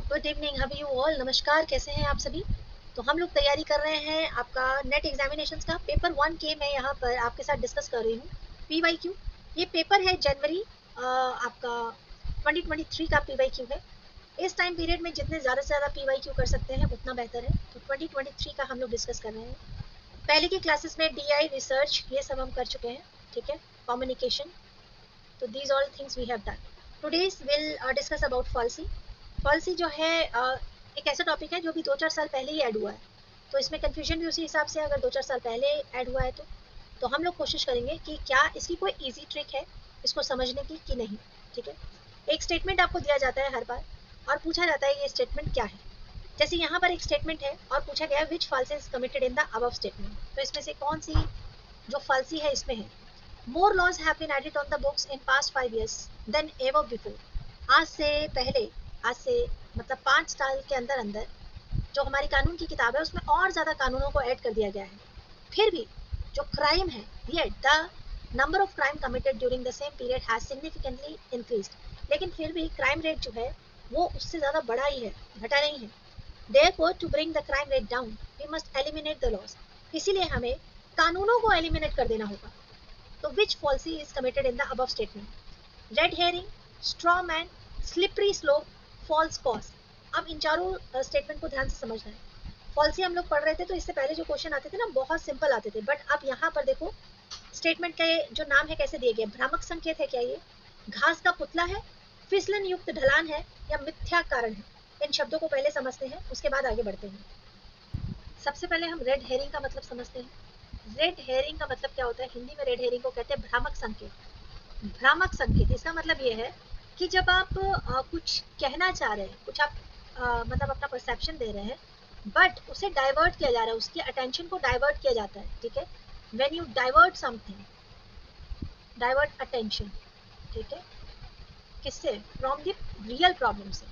Good evening, how are you all. नमस्कार, कैसे हैं आप सभी। तो हम लोग तैयारी कर रहे हैं आपका नेट एग्जामिनेशंस का पेपर 1 के मैं यहाँ पर आपके साथ डिस्कस कर रही हूँ। PYQ ये पेपर है जनवरी आपका 2023 का PYQ है। इस टाइम पीरियड में जितने ज़्यादा से ज़्यादा PYQ कर सकते हैं उतना बेहतर है। तो 2023 का हम लोग डिस्कस कर रहे हैं। पहले की क्लासेस में DI रिसर्च ये सब हम कर चुके हैं, ठीक है, कम्युनिकेशन। तो these all things we have done. Today's will discuss about fallacy. Fallacy जो है एक ऐसा टॉपिक है जो भी 2-4 साल पहले ही ऐड हुआ है, तो इसमें कंफ्यूजन भी उसी हिसाब से अगर 2-4 साल पहले ऐड हुआ है तो हम लोग कोशिश करेंगे कि क्या इसकी कोई इजी ट्रिक है इसको समझने की कि नहीं। ठीक है, एक स्टेटमेंट आपको दिया जाता है हर बार और पूछा जाता है ये स्टेटमेंट क्या है। जैसे यहाँ पर एक स्टेटमेंट है और पूछा गया which fallacy is committed in the above statement, तो इसमें से कौन सी जो फॉल्सी है इसमें है। More laws have been added on the books in past 5 years than ever before. आज से पहले, आज से मतलब 5 साल के अंदर अंदर जो हमारी कानून की किताब है उसमें और ज़्यादा कानूनों को ऐड कर दिया गया है। फिर भी जो क्राइम है, ये the number of crime committed during the same period has significantly increased. लेकिन फिर भी क्राइम रेट जो है वो उससे ज़्यादा बढ़ा ही है, घटा नहीं है। Therefore, to bring the crime rate down, we must eliminate the laws. इसीलिए हमें कानूनों को एलिमिनेट कर देना होगा। तो which falsy is committed in the above statement? Red herring, straw man, slippery slope, false cause. अब इन चारों स्टेटमेंट को ध्यान से समझना है। फॉल्सी हम लोग पढ़ रहे थे तो इससे पहले जो क्वेश्चन आते थे ना बहुत सिंपल आते थे, बट अब यहाँ पर देखो स्टेटमेंट के जो नाम है कैसे दिए गए। भ्रामक संकेत है क्या ये, घास का पुतला है, फिसलन युक्त ढलान है या मिथ्या कारण है। इन शब्दों को पहले समझते हैं, उसके बाद आगे बढ़ते हैं। सबसे पहले हम रेड हेरिंग का मतलब समझते हैं। रेड हेरिंग का मतलब क्या होता है, हिंदी में रेड हेरिंग को कहते हैं भ्रामक संकेत। भ्रामक संकेत इसका मतलब ये है कि जब आप कुछ कहना चाह रहे हैं, कुछ आप मतलब अपना परसेप्शन दे रहे हैं, बट उसे डाइवर्ट किया जा रहा है, उसकी अटेंशन को डाइवर्ट किया जाता है। ठीक है, when you divert something, divert attention, ठीक है, किससे, फ्रॉम द रियल प्रॉब्लम से।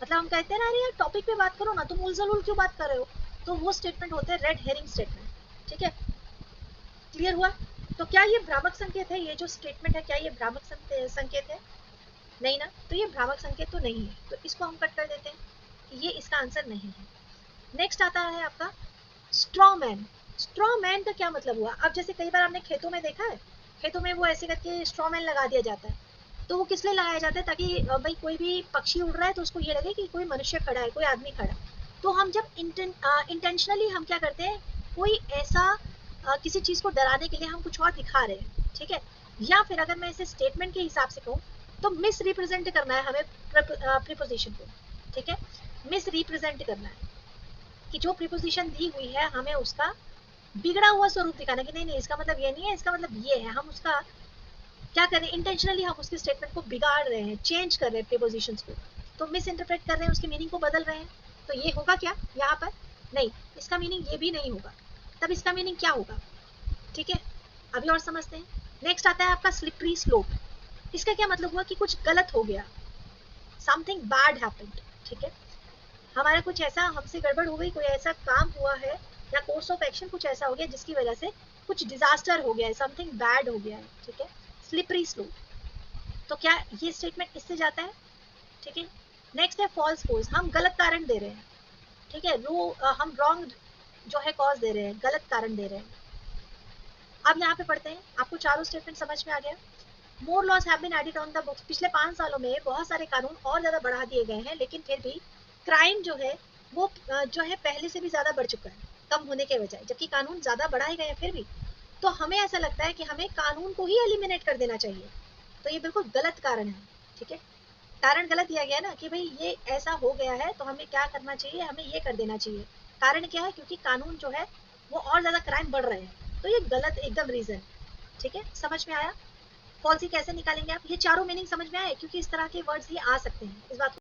मतलब हम कहते हैं ना अरे यार टॉपिक पे बात करो ना, तुम उलझुल क्यों बात कर रहे हो, तो वो स्टेटमेंट होते हैं रेड हेरिंग स्टेटमेंट। ठीक है, क्लियर हुआ। तो क्या ये भ्रामक संकेत है, ये जो स्टेटमेंट है क्या ये भ्रामक संकेत है, नहीं ना, तो ये भ्रामक संकेत तो नहीं है, तो इसको हम कट कर देते हैं कि ये इसका आंसर नहीं है। नेक्स्ट आता है आपका स्ट्रॉ मैन। स्ट्रॉ मैन का क्या मतलब हुआ। अब जैसे कई बार आपने खेतों में देखा है, खेतों में वो ऐसे करके स्ट्रॉ मैन लगा दिया जाता है, तो वो किस लिए लगाया जाता है, ताकि भाई कोई भी पक्षी उड़ रहा है तो उसको ये लगे कि कोई मनुष्य खड़ा है, कोई आदमी खड़ा है। तो हम जब इंटेंशनली हम क्या करते हैं, कोई ऐसा किसी चीज को डराने के लिए हम कुछ और दिखा रहे हैं। ठीक है, या फिर अगर मैं इसे स्टेटमेंट के हिसाब से कहूँ तो मिस रिप्रेजेंट करना है हमें प्रीपोजिशन को। ठीक है, मिस रिप्रेजेंट करना है कि जो प्रीपोजिशन दी हुई है हमें उसका बिगड़ा हुआ स्वरूप दिखाना, कि नहीं नहीं इसका मतलब ये नहीं है, इसका मतलब ये है। हम उसका क्या कर रहे हैं, इंटेंशनली हम उसके स्टेटमेंट को बिगाड़ रहे हैं, चेंज कर रहे हैं प्रीपोजिशंस को, तो मिस इंटरप्रेट कर रहे हैं, उसके मीनिंग को बदल रहे हैं। तो ये होगा क्या यहाँ पर, नहीं, इसका मीनिंग ये भी नहीं होगा। तब इसका मीनिंग क्या होगा, ठीक है, अभी और समझते हैं। नेक्स्ट आता है आपका स्लिपरी स्लोप। इसका क्या मतलब हुआ कि कुछ गलत हो गया, समथिंग बैड हैपेंड। ठीक है, हमारा कुछ ऐसा हमसे गड़बड़ हो गई, कोई ऐसा काम हुआ है या कोर्स ऑफ एक्शन कुछ ऐसा हो गया जिसकी वजह से कुछ डिजास्टर हो गया है, समथिंग बैड हो गया है। ठीक है, स्लिपरी स्लोप। तो क्या ये स्टेटमेंट इससे जाता है। ठीक है, नेक्स्ट है फॉल्स पोज। हम गलत कारण दे रहे हैं। ठीक है, हम रॉन्ग जो है कॉज दे रहे हैं, गलत कारण दे रहे हैं। अब यहाँ पे पढ़ते हैं, आपको चारों स्टेटमेंट समझ में आ गया। More laws have been added on the books. पिछले 5 सालों में बहुत सारे कानून और ज्यादा बढ़ा दिए गए हैं, लेकिन फिर भी क्राइम जो है वो जो है पहले से भी ज्यादा बढ़ चुका है, कम होने के बजाय, जबकि कानून ज्यादा बढ़ाए गए हैं फिर भी। तो हमें ऐसा लगता है कि हमें कानून को ही एलिमिनेट कर देना चाहिए, तो ये बिल्कुल गलत कारण है। ठीक है, कारण गलत दिया गया ना कि भाई ये ऐसा हो गया है तो हमें क्या करना चाहिए, हमें ये कर देना चाहिए। कारण क्या है, क्योंकि कानून जो है वो और ज्यादा क्राइम बढ़ रहे हैं, तो ये गलत एकदम रीजन। ठीक है, समझ में आया। फॉल्सी कैसे निकालेंगे आप, ये चारों मीनिंग समझ में आए, क्योंकि इस तरह के वर्ड्स ये आ सकते हैं, इस बात